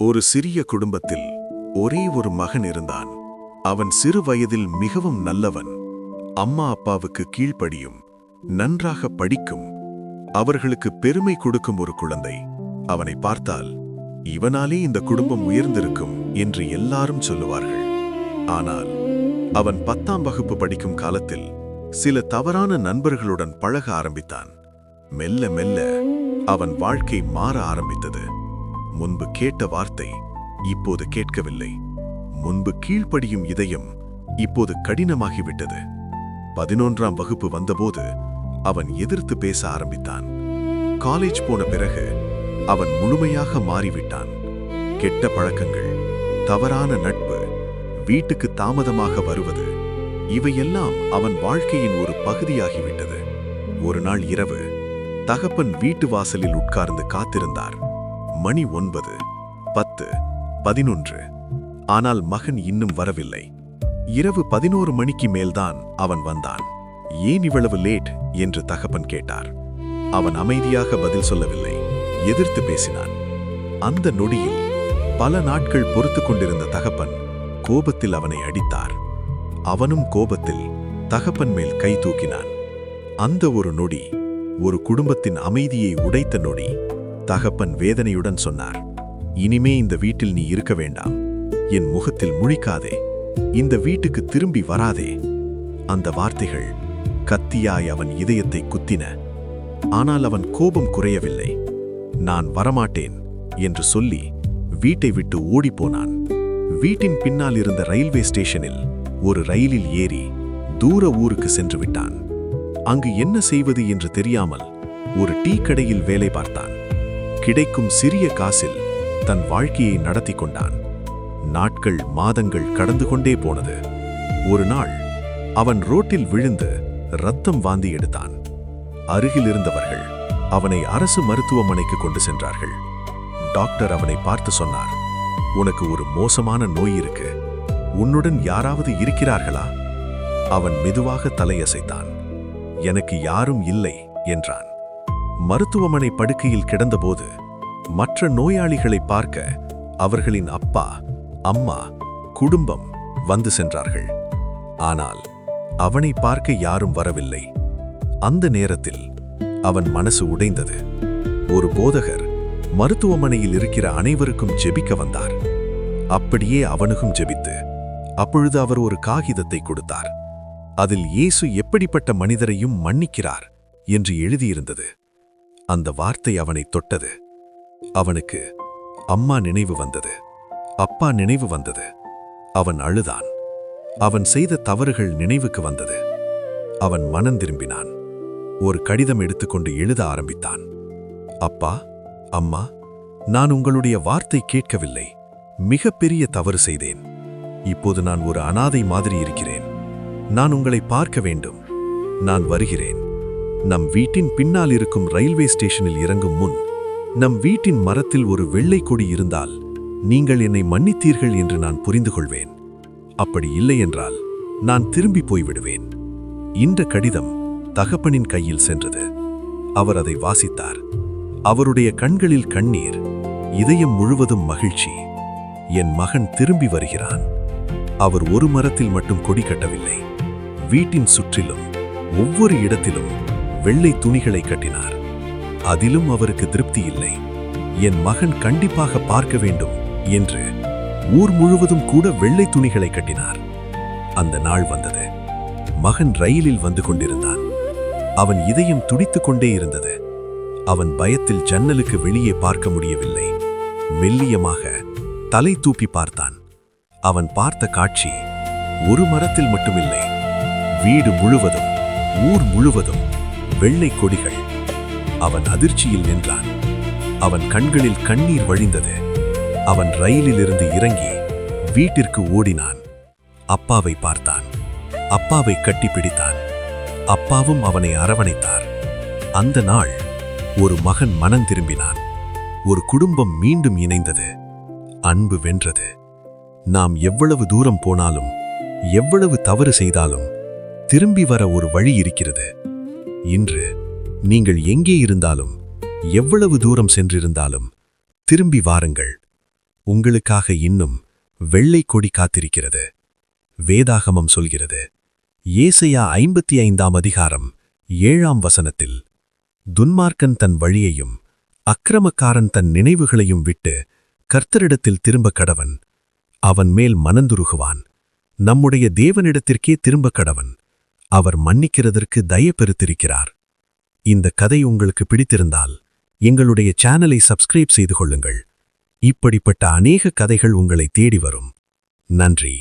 ஒரு சிறிய குடும்பத்தில் ஒரே ஒரு மகன் இருந்தான். அவன் சிறு வயதில் மிகவும் நல்லவன். அம்மா அப்பாவுக்கு கீழ்ப்படியும், நன்றாக படிக்கும், அவர்களுக்கு பெருமை கொடுக்கும் ஒரு குழந்தை. அவனை பார்த்தால் இவனாலே இந்த குடும்பம் உயர்ந்திருக்கும் என்று எல்லாரும் சொல்லுவார்கள். ஆனால் அவன் 10ஆம் வகுப்பு படிக்கும் காலத்தில் சில தவறான நண்பர்களுடன் பழக ஆரம்பித்தான். மெல்ல மெல்ல அவன் வாழ்க்கை மாற ஆரம்பித்தது. முன்பு கேட்ட வார்த்தை இப்போது கேட்கவில்லை. முன்பு கீழ்ப்படியும் இதயம் இப்போது கடினமாகிவிட்டது. 11ஆம் வகுப்பு வந்தபோது அவன் எதிர்த்து பேச ஆரம்பித்தான். காலேஜ் போன பிறகு அவன் முழுமையாக மாறிவிட்டான். கெட்ட பழக்கங்கள், தவறான நட்பு, வீட்டுக்கு தாமதமாக வருவது, இவையெல்லாம் அவன் வாழ்க்கையின் ஒரு பகுதியாகிவிட்டது. ஒரு நாள் இரவு தகப்பன் வீட்டு வாசலில் உட்கார்ந்து காத்திருந்தார். மணி 9, 10, 11. ஆனால் மகன் இன்னும் வரவில்லை. இரவு 11 மணிக்கு மேல்தான் அவன் வந்தான். ஏன் இவ்வளவு லேட் என்று தகப்பன் கேட்டார். அவன் அமைதியாக பதில் சொல்லவில்லை, எதிர்த்து பேசினான். அந்த நொடியில் பல நாட்கள் பொறுத்து கொண்டிருந்த தகப்பன் கோபத்தில் அவனை அடித்தார். அவனும் கோபத்தில் தகப்பன் மேல் கை தூக்கினான். அந்த ஒரு நொடி ஒரு குடும்பத்தின் அமைதியை உடைத்த நொடி. தகப்பன் வேதனையுடன் சொன்னார், இனிமே இந்த வீட்டில் நீ இருக்க வேண்டாம். என் முகத்தில் முழிக்காதே. இந்த வீட்டுக்கு திரும்பி வராதே. அந்த வார்த்தைகள் கத்தியாய் அவன் இதயத்தை குத்தின. ஆனால் அவன் கோபம் குறையவில்லை. நான் வரமாட்டேன் என்று சொல்லி வீட்டை விட்டு ஓடிப்போனான். வீட்டின் பின்னால் இருந்த ரயில்வே ஸ்டேஷனில் ஒரு ரயிலில் ஏறி தூர ஊருக்கு சென்று விட்டான். அங்கு என்ன செய்வது என்று தெரியாமல் ஒரு டீ கடையில் வேலை பார்த்தான். கிடைக்கும் சிறிய காசில் தன் வாழ்க்கையை நடத்தி கொண்டான். நாட்கள், மாதங்கள் கடந்து கொண்டே போனது. ஒரு நாள் அவன் ரோட்டில் விழுந்து ரத்தம் வாந்தி எடுத்தான். அருகில் இருந்தவர்கள் அவனை அரசு மருத்துவமனைக்கு கொண்டு சென்றார்கள். டாக்டர் அவனை பார்த்து சொன்னார், உனக்கு ஒரு மோசமான நோய் இருக்கு. உன்னுடன் யாராவது இருக்கிறார்களா? அவன் மெதுவாக தலையசைத்தான். எனக்கு யாரும் இல்லை என்றான். மருத்துவமனை படுக்கையில் கிடந்தபோது மற்ற நோயாளிகளை பார்க்க அவர்களின் அப்பா, அம்மா, குடும்பம் வந்து சென்றார்கள். ஆனால் அவனை பார்க்க யாரும் வரவில்லை. அந்த நேரத்தில் அவன் மனசு உடைந்தது. ஒரு போதகர் மருத்துவமனையில் இருக்கிற அனைவருக்கும் ஜெபிக்க வந்தார். அப்படியே அவனுக்கும் ஜெபித்து, அப்பொழுது அவர் ஒரு காகிதத்தை கொடுத்தார். அதில் இயேசு எப்படிப்பட்ட மனிதரையும் மன்னிக்கிறார் என்று எழுதியிருந்தது. அந்த வார்த்தை அவனை தொட்டது. அவனுக்கு அம்மா நினைவு வந்தது, அப்பா நினைவு வந்தது. அவன் அழுதான். அவன் செய்த தவறுகள் நினைவுக்கு வந்தது. அவன் மனம் திரும்பினான். ஒரு கடிதம் எடுத்துக்கொண்டு எழுத ஆரம்பித்தான். அப்பா, அம்மா, நான் உங்களுடைய வார்த்தை கேட்கவில்லை. மிகப்பெரிய தவறு செய்தேன். இப்போது நான் ஒரு அனாதை மாதிரி இருக்கிறேன். நான் உங்களை பார்க்க வேண்டும். நான் வருகிறேன். நம் வீட்டின் பின்னால் இருக்கும் ரயில்வே ஸ்டேஷனில் இறங்கும் முன் நம் வீட்டின் மரத்தில் ஒரு வெள்ளை கொடி இருந்தால் நீங்கள் என்னை மன்னித்தீர்கள் என்று நான் புரிந்து கொள்வேன். அப்படி இல்லை என்றால் நான் திரும்பி போய்விடுவேன். இந்த கடிதம் தகப்பனின் கையில் சென்றது. அவர் அதை வாசித்தார். அவருடைய கண்களில் கண்ணீர், இதயம் முழுவதும் மகிழ்ச்சி. என் மகன் திரும்பி வருகிறான். அவர் ஒரு மரத்தில் மட்டும் கொடி கட்டவில்லை. வீட்டின் சுற்றிலும் ஒவ்வொரு இடத்திலும் வெள்ளை துணிகளை கட்டினார். அதிலும் அவருக்கு திருப்தி இல்லை. என் மகன் கண்டிப்பாக பார்க்க வேண்டும் என்று ஊர் முழுவதும் கூட வெள்ளை துணிகளை கட்டினார். அந்த நாள் வந்தது. மகன் ரயிலில் வந்து கொண்டிருந்தான். அவன் இதயம் துடித்துக் கொண்டே இருந்தது. அவன் பயத்தில் ஜன்னலுக்கு வெளியே பார்க்க முடியவில்லை. மெல்லியமாக தலை தூப்பி பார்த்தான். அவன் பார்த்த காட்சி ஒரு மரத்தில் மட்டுமில்லை, வீடு முழுவதும், ஊர் முழுவதும் வெள்ளை கொடிகள். அவன் அதிர்ச்சியில் நின்றான். அவன் கண்களில் கண்ணீர் வழிந்தது. அவன் ரயிலிலிருந்து இறங்கி வீட்டிற்கு ஓடினான். அப்பாவை பார்த்தான். அப்பாவை கட்டிப்பிடித்தான். அப்பாவும் அவனை அரவணைத்தார். அந்த நாள் ஒரு மகன் மனம் திரும்பினான். ஒரு குடும்பம் மீண்டும் இணைந்தது. அன்பு வென்றது. நாம் எவ்வளவு தூரம் போனாலும், எவ்வளவு தவறு செய்தாலும் திரும்பி வர ஒரு வழி இருக்கிறது. இன்று நீங்கள் எங்கே இருந்தாலும், எவ்வளவு தூரம் சென்றிருந்தாலும் திரும்பி வாருங்கள். உங்களுக்காக இன்னும் வெள்ளை கொடி காத்திருக்கிறது. வேதாகமம் சொல்கிறது, ஏசாயா 55ஆம் அதிகாரம் 7ஆம் வசனத்தில், துன்மார்க்கன் தன் வழியையும் அக்கிரமக்காரன் தன் நினைவுகளையும் விட்டு கர்த்தரிடத்தில் திரும்ப கடவன். அவன் மேல் மனந்துருகுவான். நம்முடைய தேவனிடத்திற்கே திரும்ப கடவன். அவர் மன்னிக்கிறதற்கு தயை பெருத்திருக்கிறார். இந்த கதை உங்களுக்கு பிடித்திருந்தால் எங்களுடைய சேனலை சப்ஸ்கிரைப் செய்து கொள்ளுங்கள். இப்படிப்பட்ட அநேக கதைகள் உங்களை தேடி வரும். நன்றி.